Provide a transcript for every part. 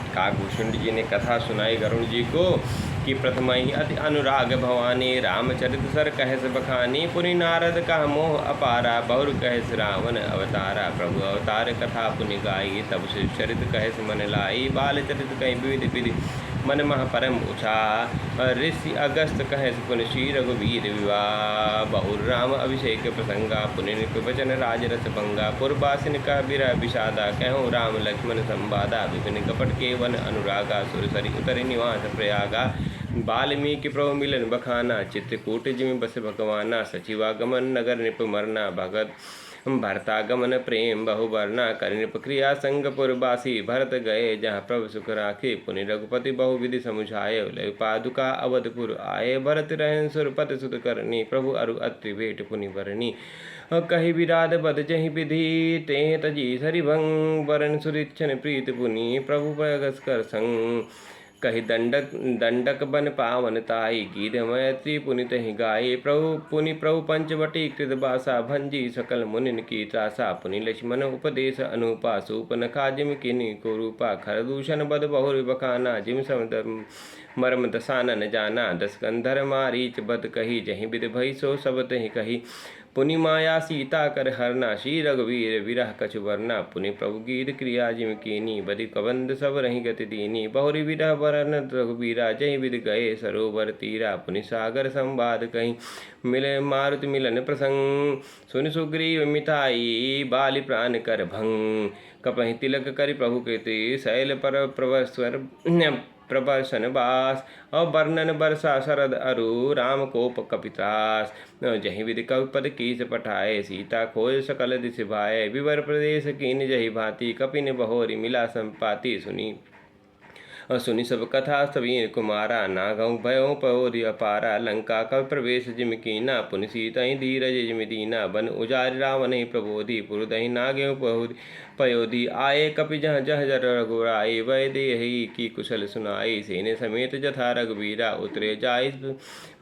काकभूषुंड जी ने कथा सुनाई गरुड़ जी को कि प्रथम ही अति अनुराग भवानी, रामचरित सर कहस बखानी, पुनि नारद का मोह अपारा, बहुर कहस रावण अवतारा। प्रभु अवतार कथा पुनि गाई, तब से चरित कहस मन लाई, बाल चरित कहीं विविध विधि मन मह परम उछा। ऋषि अगस्त कहस पुनि श्री रघुवीर विवाह, बहुर राम अभिषेक प्रसंगा, पुनि वचन राज रस भंगा। पूर्वासिन का बिरह विषादा, कहूँ राम लक्ष्मण संवादा, विपिन कपट के वन अनुरागा, सुरसरि उतरि निवास प्रयागा। वाल्मीकि प्रभु मिलन बखाना, चित्रकूट जिमि बस भगवाना, सचिवागमन नगर नृप मरना, भगत भरतागमन प्रेम बहुवर्णा। कर नृप क्रिया संगपुरवासी, भरत गए जहाँ प्रभु सुख राखे, पुनि रघुपति बहुविधि समुझाये, लय पादुका अवधपुर आये, भरत रहन सुरपति सुत करनी, प्रभु अरु अत्रि भेंट पुनि बरनी। कही विराध बद जहि विधि, ते तजी हरिभंग, वरन सुरिक्षण प्रीत पुनि, प्रभु प्रगस कर संग। कही दंडक बन पावन ताई, गीत मैत्री पुनित ही गाये, पुनि प्रभु पंचवटी कृत बासा, भंजी सकल मुनिन की त्रासा। पुनि लक्ष्मण उपदेश अनुपा, सूपनखा जिम किन्हीं को रूपा, खरदूषण बद बहुर बखाना, जिम सम मर्म दसानन जाना। दस कंधर मारीच बद कही, जहि विध भई सो सब तहि कही, पुनि माया सीता कर हरना, श्री रघुवीर विरह कछु वरना। पुनि प्रभु गीत क्रिया जिम कीनी, बदि कबंध सब रही गति दीनी, बहुरी विरह वरन रघुबीरा, जहि विधि गए सरोवर तीरा। पुनि सागर संवाद कहीं, मिले मारुति मिलन प्रसंग, सुन सुग्रीव मिताई, बाली प्राण कर भंग। कपहि तिलक करि प्रभु कृति, शैल पर प्रवस्वर प्रवर्षन बास, और वर्णन बरसा शरद अरु, राम कोप कपित्रास। जहि विधि कविपद कीस पठाए, सीता खोज सकल दिस भाए, विवर प्रदेश कीन जहि भांति, कपिन बहोरी मिला संपाति। सुनि सब कथा सवीर कुमारा, नागहु भयो पयोधि अपारा, लंका कवि प्रवेश जिम कीना, पुनि सीतहि धीरज जिम दीना। बन उजारि रावण ही प्रबोधि, पुरदहि नागेहु पयोधि आए, कपि जह जह जर रघुराई, वै देहि की कुशल सुनाई। सेने समेत जथा रघुबीरा, उतरे जाय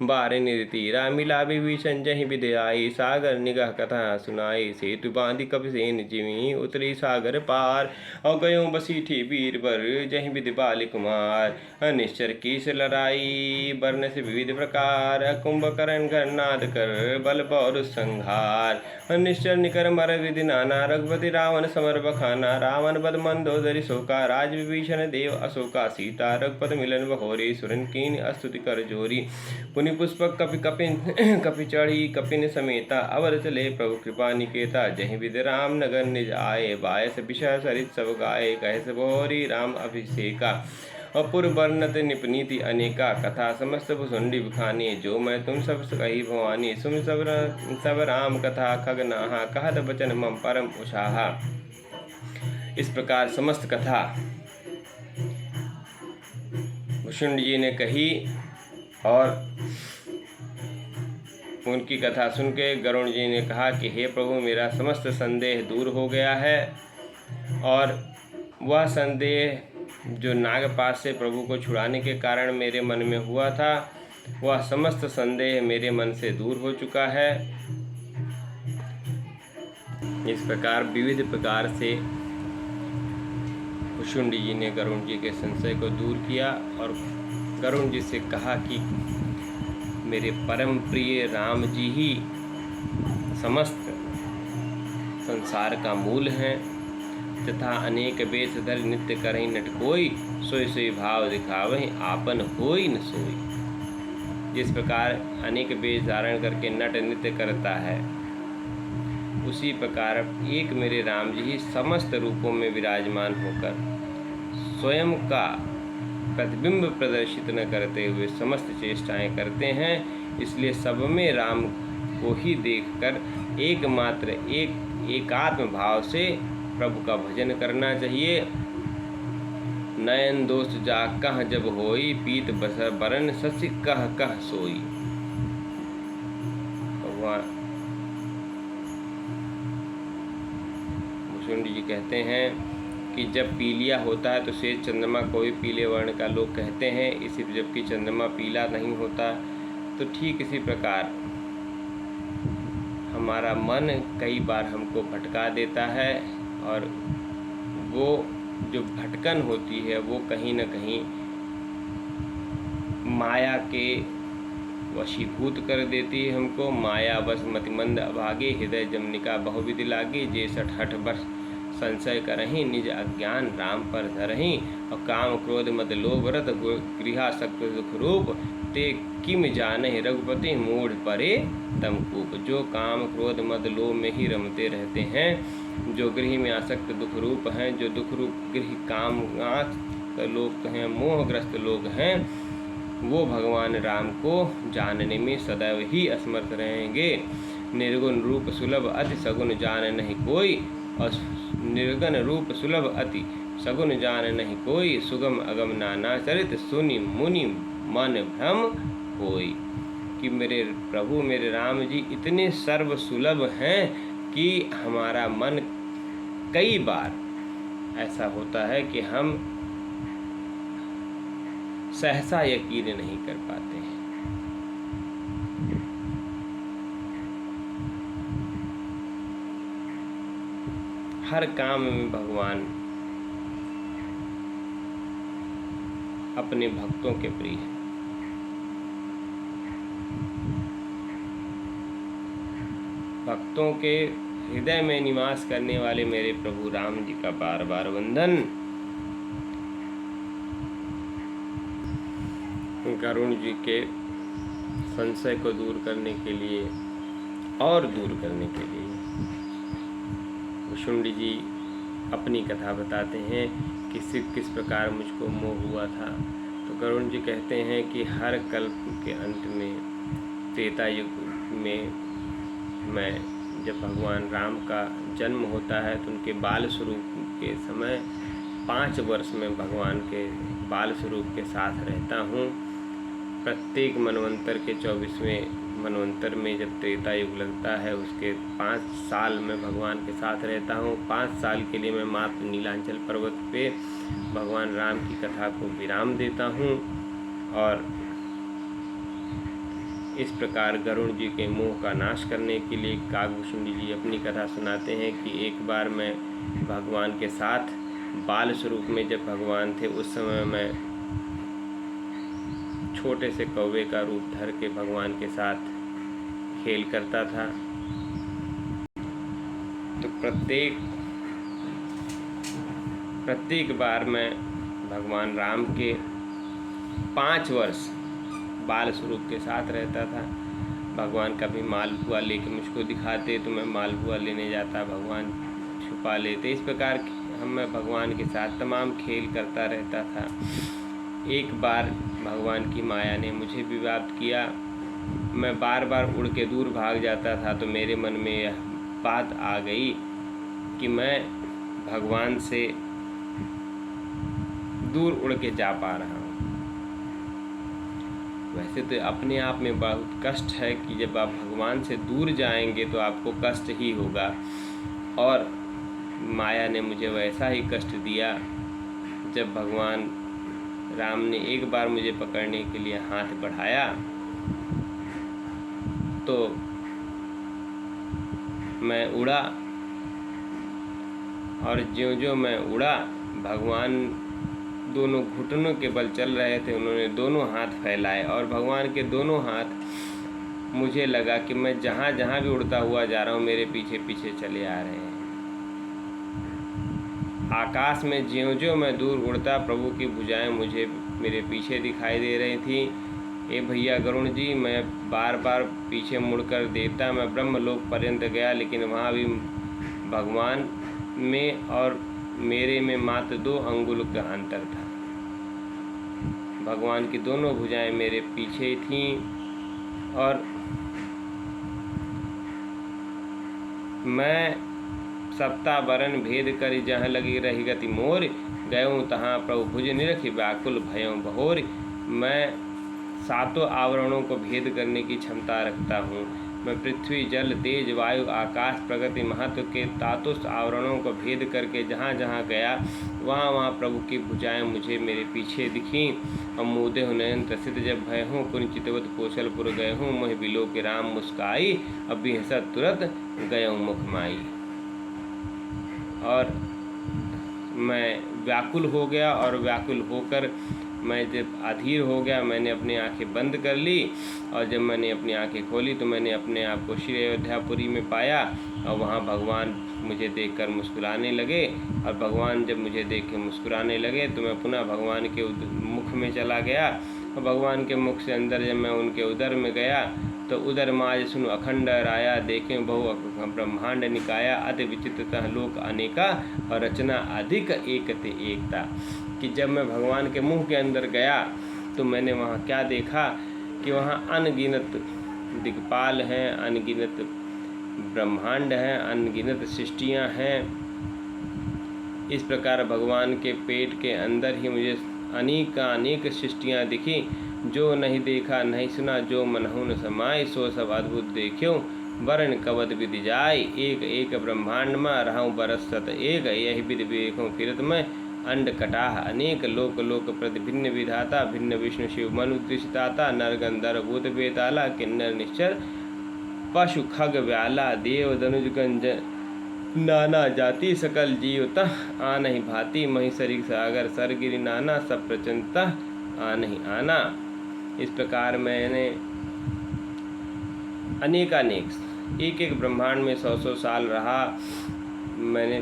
बारे निधि तीरा, मिला विभीषण जहि विधि आई, सागर निगह कथा सुनाई। सेतु बांधि कपिसेन जिमि, उतरी सागर पार, और गयों बसीठी वीरवर, जहि विधि बालि कुमार। निश्चर कीस लड़ाई बरन से विविध प्रकार, कुंभकर्ण गणनाद कर बल बौर संहार। निश्चर निकर मर विधि नाना, रघुपति रावण समर बखाना, रावण बद मंदोदरी शोका, राज विभीषण देव अशोका। सीता रघुपति मिलन बहोरी, सुरन कीन स्तुति कर जोरी। पुनि पुष्पक कपि चढ़ी कपिन समेता, अवर चले प्रभु कृपा निकेता। जहि विधि राम नगर निज आए, बायस विषय सरित सब गाए, कहस बहोरी राम अभिषेका। अपुर वर्णत निपनीति अनेका, कथा समस्त भुसुंडी बखानी, जो मैं तुम सब कही भवानी। सुन सब राम कथा खग नाहा, कहत बचन मम परम उछाहा। इस प्रकार समस्त कथा भुसुंड जी ने कही, और उनकी कथा सुन के गरुड़ जी ने कहा कि हे प्रभु, मेरा समस्त संदेह दूर हो गया है, और वह संदेह जो नागपाश से प्रभु को छुड़ाने के कारण मेरे मन में हुआ था, वह समस्त संदेह मेरे मन से दूर हो चुका है। इस प्रकार विविध प्रकार से भुसुंड जी ने गरुड़ जी के संशय को दूर किया, और गरुड़ जी से कहा कि मेरे परम प्रिय राम जी ही समस्त संसार का मूल हैं, तथा अनेक वेश धर नित्य करहि नट कोई, सोई सोई भाव दिखावहि आपन होई न सोई। जिस प्रकार अनेक वेश धारण करके नट नृत्य करता है, उसी प्रकार एक मेरे राम जी ही समस्त रूपों में विराजमान होकर स्वयं का प्रतिबिंब प्रदर्शित न करते हुए समस्त चेष्टाएं करते हैं। इसलिए सब में राम को ही देखकर एकमात्र एकात्म भाव से प्रभु का भजन करना चाहिए। नयन दोष जा कह जब होई, पीत बसर बरन ससि कह कह सोई। भगवान भुसुंड जी कहते हैं कि जब पीलिया होता है तो श्वेत चंद्रमा को भी पीले वर्ण का लोग कहते हैं, इसी जबकि चंद्रमा पीला नहीं होता। तो ठीक इसी प्रकार हमारा मन कई बार हमको भटका देता है, और वो जो भटकन होती है वो कहीं न कहीं माया के वशीभूत कर देती है हमको। माया बस मतिमंद अभागे, हृदय जमनिका बहुविधि लागे। जे 68 वर्ष संशय करहीं, निज अज्ञान राम पर धरहीं। और काम क्रोध मद लोभ रत, गृहासक्त दुख रूप। ते किम जानहि रघुपति, मूढ़ परे तम कूप। जो काम क्रोध मद लोभ में ही रमते रहते हैं, जो गृह में आसक्त दुख रूप हैं, जो दुख रूप गृह काम लोग हैं, मोहग्रस्त लोग हैं, वो भगवान राम को जानने में सदैव ही असमर्थ रहेंगे। निर्गुण रूप सुलभ अति सगुन जान नहीं कोई, और निर्गुण रूप सुलभ अति सगुन जान नहीं कोई। सुगम अगम नाना चरित, सुनि मुनि मन भ्रम होई। कि मेरे प्रभु मेरे राम जी इतने सर्व सुलभ हैं कि हमारा मन कई बार ऐसा होता है कि हम सहसा यकीन नहीं कर पाते हैं। हर काम में भगवान अपने भक्तों के प्रिय हैं। भक्तों के हृदय में निवास करने वाले मेरे प्रभु राम जी का बार बार वंदन। गरुण जी के संशय को दूर करने के लिए और दूर करने के लिए शुंडी जी अपनी कथा बताते हैं कि किस प्रकार मुझको मोह हुआ था। तो गरुण जी कहते हैं कि हर कल्प के अंत में, त्रेता युग में, मैं जब भगवान राम का जन्म होता है तो उनके बाल स्वरूप के समय 5 वर्ष में भगवान के बाल स्वरूप के साथ रहता हूँ। प्रत्येक मनवंतर के 24वें मनवंतर में जब त्रेता युग लगता है, उसके 5 साल में भगवान के साथ रहता हूँ। 5 साल के लिए मैं मात्र नीलांचल पर्वत पे भगवान राम की कथा को विराम देता हूँ। और इस प्रकार गरुड़ जी के मोह का नाश करने के लिए काकभूषुंडी जी अपनी कथा सुनाते हैं कि एक बार मैं भगवान के साथ बाल स्वरूप में जब भगवान थे, उस समय मैं छोटे से कौवे का रूप धर के भगवान के साथ खेल करता था। तो प्रत्येक बार मैं भगवान राम के 5 वर्ष बाल स्वरूप के साथ रहता था। भगवान कभी मालपुआ लेके मुझको दिखाते तो मैं मालपुआ लेने जाता, भगवान छुपा लेते। इस प्रकार मैं भगवान के साथ तमाम खेल करता रहता था। एक बार भगवान की माया ने मुझे विवाद किया। मैं बार बार उड़ के दूर भाग जाता था, तो मेरे मन में यह बात आ गई कि मैं भगवान से दूर उड़ के जा पा रहा हूँ। वैसे तो अपने आप में बहुत कष्ट है कि जब आप भगवान से दूर जाएंगे तो आपको कष्ट ही होगा, और माया ने मुझे वैसा ही कष्ट दिया। जब भगवान राम ने एक बार मुझे पकड़ने के लिए हाथ बढ़ाया तो मैं उड़ा, और ज्यों-ज्यों मैं उड़ा, भगवान दोनों घुटनों के बल चल रहे थे। उन्होंने दोनों हाथ फैलाए और भगवान के दोनों हाथ, मुझे लगा कि मैं जहाँ जहाँ भी उड़ता हुआ जा रहा हूँ, मेरे पीछे पीछे चले आ रहे हैं। आकाश में ज्यों-ज्यों मैं दूर उड़ता, प्रभु की भुजाएं मुझे मेरे पीछे दिखाई दे रही थी। ए भैया गरुण जी, मैं बार बार पीछे मुड़कर देखता, मैं ब्रह्मलोक पर्यंत गया, लेकिन वहाँ भी भगवान में और मेरे में मात्र 2 अंगुल का अंतर था। भगवान की दोनों भुजाएं मेरे पीछे थीं, और मैं सप्ता बरन भेद कर जहाँ लगी रही गति मोर, गयों तहाँ प्रभु भुज निरखि व्याकुल भयों बहोर। मैं 7 आवरणों को भेद करने की क्षमता रखता हूँ। मैं पृथ्वी जल तेज वायु आकाश प्रगति महत्व के तातुस आवरणों को भेद करके जहाँ जहाँ गया, वहाँ वहाँ प्रभु की भुजाएं मुझे मेरे पीछे दिखीं। अमूदे नयन त्रसित जब भय हूँ, कुंचितवत कौशलपुर गए हूँ, मोह बिलो के राम मुस्काई, अभी हसत तुरत गयों मुख माई। और मैं व्याकुल हो गया और व्याकुल होकर मैं जब अधीर हो गया, मैंने अपनी आंखें बंद कर ली और जब मैंने अपनी आंखें खोली तो मैंने अपने आप को श्री अयोध्यापुरी में पाया और वहाँ भगवान मुझे देखकर मुस्कुराने लगे। और भगवान जब मुझे देख के मुस्कुराने लगे तो मैं पुनः भगवान के मुख में चला गया और भगवान के मुख से अंदर जब मैं उनके उदर में गया तो उदर माज सुनु अखंड राया, देखें बहु ब्रह्मांड निकाया, अति विचित्रतः लोक अनेका और रचना अधिक एकते एकता। कि जब मैं भगवान के मुंह के अंदर गया तो मैंने वहाँ क्या देखा कि वहाँ अनगिनत दिक्पाल हैं, अनगिनत ब्रह्मांड हैं, अनगिनत सृष्टियाँ हैं। इस प्रकार भगवान के पेट के अंदर ही मुझे अनेक सृष्टियाँ दिखी। जो नहीं देखा नहीं सुना, जो मनहु न समाय, सो सब अद्भुत देखियो, वर्ण कवद विधि जाय। एक एक ब्रह्मांड में रहूँ बरस सत एक, यही विधि देखूँ फिरत में अंड कटाह अनेक। लोक लोक प्रति भिन्न विधाता, भिन्न विष्णु शिव मनु दृष्टाता, नर गंधर्व भूत बेताला, किन्नर निश्चर पशु खग व्याला, देव धनुज गंज नाना जाति, सकल जीवता आ नहीं भांति, महिषरी सागर सरगिरि नाना, सब प्रचंता आ नहीं आना। इस प्रकार मैंने अनेक एक ब्रह्मांड में 100 साल रहा। मैंने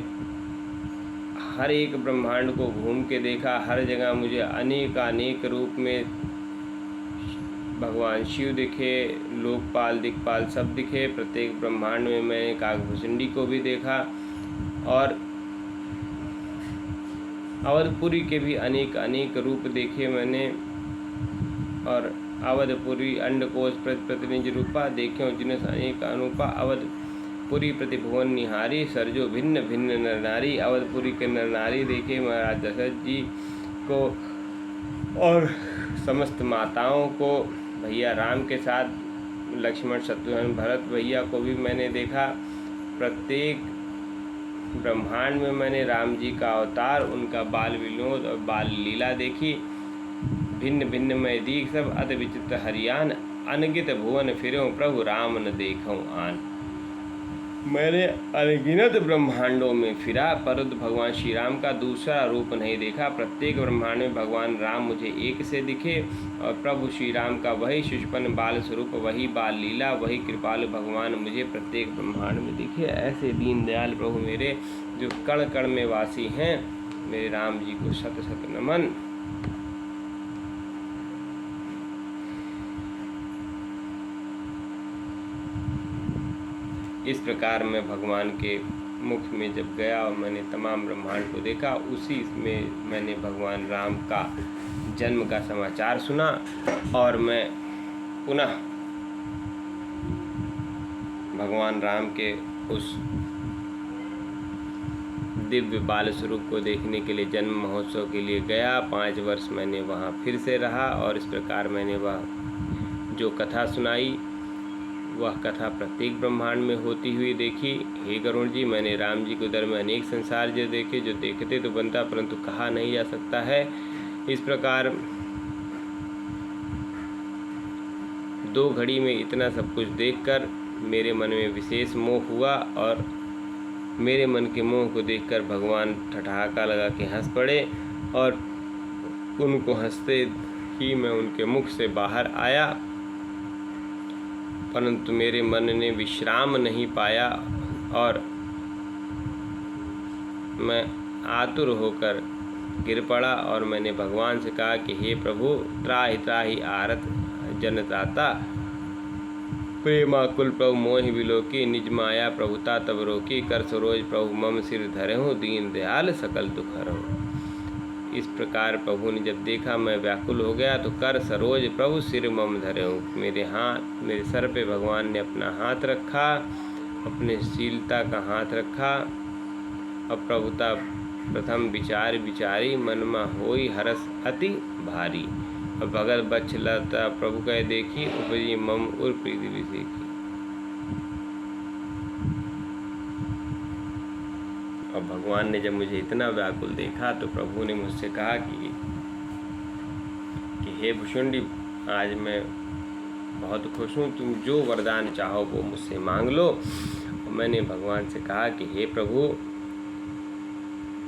हर एक ब्रह्मांड को घूम के देखा, हर जगह मुझे अनेक रूप में भगवान शिव दिखे, लोकपाल दिक्पाल सब दिखे। प्रत्येक ब्रह्मांड में मैंने काकभुसुंडी को भी देखा और अवधपुरी के भी अनेक रूप देखे मैंने। और अवधपुरी अंडकोश प्रतिनिज रूपा, देख्यो जिनस अनेक अनुपा, अवधपुरी प्रतिभुवन निहारी, सरजो भिन्न भिन्न नर नारी। अवधपुरी के नर नारी देखे महाराज दशरथ जी को और समस्त माताओं को, भैया राम के साथ लक्ष्मण शत्रुघ्न भरत भैया को भी मैंने देखा। प्रत्येक ब्रह्मांड में मैंने राम जी का अवतार, उनका बाल विनोद और बाल लीला देखी। भिन्न भिन्न मैं दीख सब अति विचित्र हरियान, अनगित भुवन फिरों प्रभु राम न देखूं आन। मैंने अनगिनत ब्रह्मांडों में फिरा परंतु भगवान श्री राम का दूसरा रूप नहीं देखा। प्रत्येक ब्रह्मांड में भगवान राम मुझे एक से दिखे और प्रभु श्री राम का वही शिशुपन बाल स्वरूप, वही बाल लीला, वही कृपालु भगवान मुझे प्रत्येक ब्रह्मांड में दिखे। ऐसे दीनदयाल प्रभु मेरे जो कण कण में वासी हैं, मेरे राम जी को शत शत नमन। इस प्रकार मैं भगवान के मुख में जब गया और मैंने तमाम ब्रह्मांड को देखा, उसी में मैंने भगवान राम का जन्म का समाचार सुना और मैं पुनः भगवान राम के उस दिव्य बाल स्वरूप को देखने के लिए जन्म महोत्सव के लिए गया। 5 वर्ष मैंने वहाँ फिर से रहा और इस प्रकार मैंने वह जो कथा सुनाई वह कथा प्रत्येक ब्रह्मांड में होती हुई देखी। हे गरुण जी, मैंने राम जी के उदर में अनेक संसार जो देखे, जो देखते तो बनता परंतु कहा नहीं जा सकता है। इस प्रकार 2 घड़ी में इतना सब कुछ देखकर मेरे मन में विशेष मोह हुआ और मेरे मन के मोह को देखकर भगवान ठठाका लगा के हंस पड़े और उनको हंसते ही मैं उनके मुख से बाहर आया, परंतु मेरे मन ने विश्राम नहीं पाया और मैं आतुर होकर गिर पड़ा और मैंने भगवान से कहा कि हे प्रभु, त्राहि त्राहि आरत जनताता, प्रेमा कुल प्रभु मोहि विलोकी, निज माया प्रभुता तब रोकी, कर सरोज प्रभु मम सिर धरहु, दीन दयाल सकल दुख हरहु। इस प्रकार प्रभु ने जब देखा मैं व्याकुल हो गया तो कर सरोज प्रभु सिर मम धरहु, मेरे सर पे भगवान ने अपना हाथ रखा, अपने शीलता का हाथ रखा और प्रभुता प्रथम विचार विचारी, मनमा होई हरस अति भारी, और भगत बछलता प्रभु कह देखी, उपजी मम उर प्रीति विसेखी। और भगवान ने जब मुझे इतना व्याकुल देखा तो प्रभु ने मुझसे कहा कि हे भुषुंडी, आज मैं बहुत खुश हूँ, तुम जो वरदान चाहो वो मुझसे मांग लो। और मैंने भगवान से कहा कि हे प्रभु,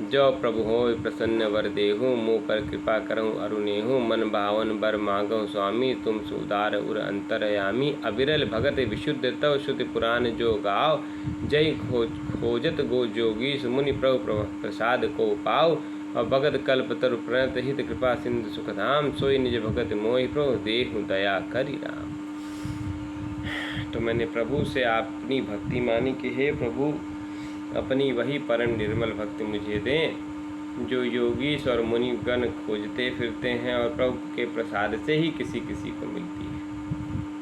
जो प्रभु होय प्रसन्न वर देहु, मुँह पर कृपा करहु अरुनेहु। मन भावन बर मांगहु स्वामी, तुम सुदार उर अंतरयामी। अविरल भगत विशुद्ध तव श्रुति पुराण जो गाओ, जय खोजत गो जोगीश मुनि प्रभु प्रसाद को पाओ। और भगत कल्प तरु प्रणत हित कृपा सिंधु सुखधाम, सोई निज भगत मोहि प्रभु देहु दया करि राम। तो मैंने प्रभु से अपनी भक्ति मानी कि हे प्रभु, अपनी वही परम निर्मल भक्ति मुझे दें जो योगीश और मुनिगण खोजते फिरते हैं और प्रभु के प्रसाद से ही किसी किसी को मिलती है।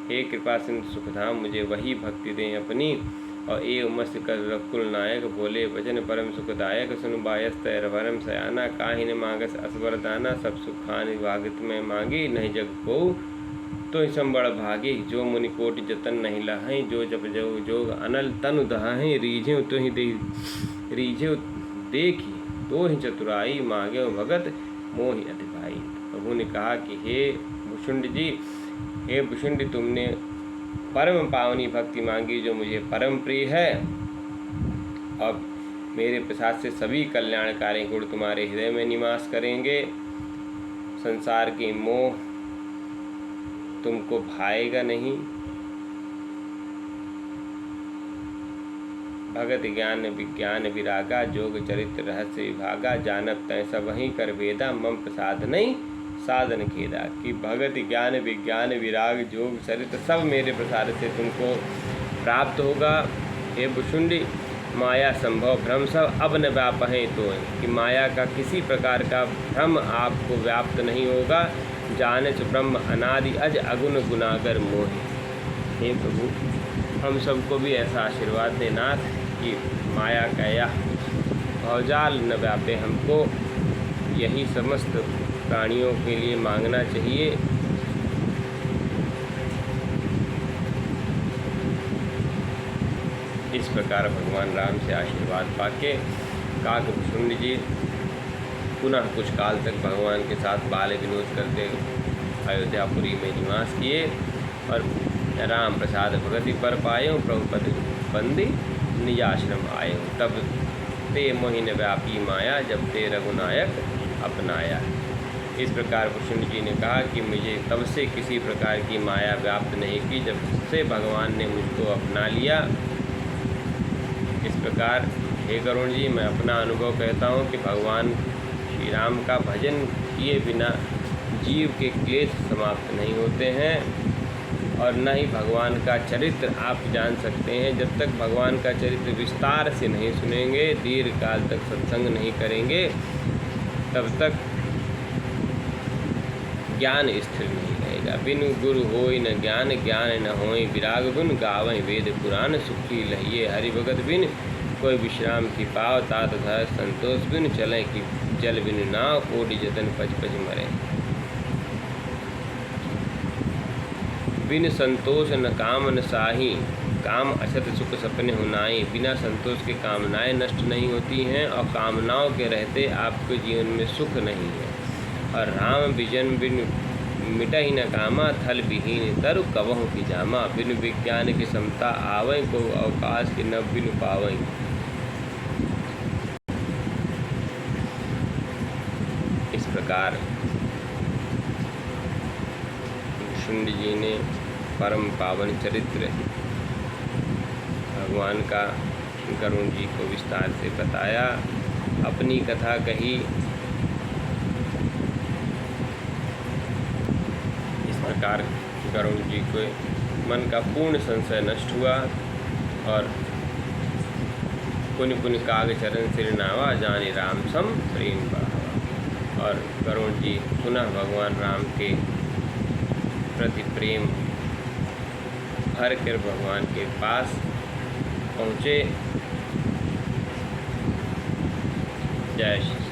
हे कृपा सिंधु सुखधाम, मुझे वही भक्ति दें अपनी। और ए उमस कर रकुल नायक, बोले वचन परम सुखदायक। सुन बायस तैर भरम सयाना, काहि न मांगस असवर दाना। सब सुखान विभागित में मांगी, नहीं जग को तो ही संबड़ भागी। जो मुनि कोटि जतन नहीं लहाई, जो जप जो जोग अनल तनु दहाई। रीझे तो ही रीझे देखी, तो ही चतुराई। मांगे भगत मोहि अति भाई। प्रभु ने कहा कि हे भुषुंड जी, हे भुषुंड, तुमने परम पावनी भक्ति मांगी जो मुझे परम प्रिय है। अब मेरे प्रसाद से सभी कल्याणकारी गुण तुम्हारे हृदय में निवास करेंगे। संसार की मोह तुमको भाएगा नहीं। भगत ज्ञान विज्ञान विरागा, जोग चरित्र रहस्य विभागा। जानब तय सब वहीं कर वेदा, मम प्रसाद नहीं साधन खेदा। कि भगत ज्ञान विज्ञान विराग जोग चरित्र सब मेरे प्रसाद से तुमको प्राप्त होगा। हे भुषुंडी, माया संभव भ्रम सब अब न व्यापहें तो, कि माया का किसी प्रकार का भ्रम आपको व्याप्त नहीं होगा। जानच ब्रह्म अनादि अज अगुण गुनागर मोहि। हे प्रभु, हम सबको भी ऐसा आशीर्वाद देना कि माया का यह भवजाल न व्यापे हमको। यही समस्त प्राणियों के लिए मांगना चाहिए। इस प्रकार भगवान राम से आशीर्वाद पाके काकभुषुंड जी पुनः कुछ काल तक भगवान के साथ बाल विनोद करते अयोध्यापुरी में निवास किए। और राम प्रसाद भगति पर पायो, प्रभु पद बंदी निज आश्रम आयो। तब ते मोहिन व्यापी माया, जब ते रघुनायक अपनाया। इस प्रकार भुषुंड जी ने कहा कि मुझे तब से किसी प्रकार की माया व्याप्त नहीं की, जब से भगवान ने मुझको अपना लिया। इस प्रकार हे गरुण जी, मैं अपना अनुभव कहता हूँ कि भगवान श्री राम का भजन किए बिना जीव के क्लेश समाप्त नहीं होते हैं, और न ही भगवान का चरित्र आप जान सकते हैं। जब तक भगवान का चरित्र विस्तार से नहीं सुनेंगे, दीर्घ काल तक सत्संग नहीं करेंगे, तब तक ज्ञान स्थिर नहीं रहेगा। बिनु गुरु होय न ज्ञान, ज्ञान न होय विराग गुण। गावै वेद पुराण, सुखी लहिए हरि भगत बिन। कोई विश्राम की पाव, तात धर संतोष बिन। चले कि जल बिन नाव, कोटि जतन पच पच मरे। बिन संतोष न काम न साही, काम अछत सुख सपने हुनाई। बिना संतोष के कामनाएं नष्ट नहीं होती हैं, और कामनाओं के रहते आपके जीवन में सुख नहीं है। और राम विजन बिन मिटहि न कामा, थल विहीन तरु कवहु की जामा। बिन विज्ञान की समता आवै, को अवकाश के न बिन पावै। इस प्रकार भुषुंड जी ने परम पावन चरित्र भगवान का गरुण जी को विस्तार से बताया, अपनी कथा कही। इस प्रकार गरुण जी को मन का पूर्ण संशय नष्ट हुआ, और पुण्य पुण्य काग चरण सिर नावा, जाने राम सम प्रेम बढ़ावा। और गरुण जी पुनः भगवान राम के प्रति प्रेम भर कर भगवान के पास पहुँचे। जय श्री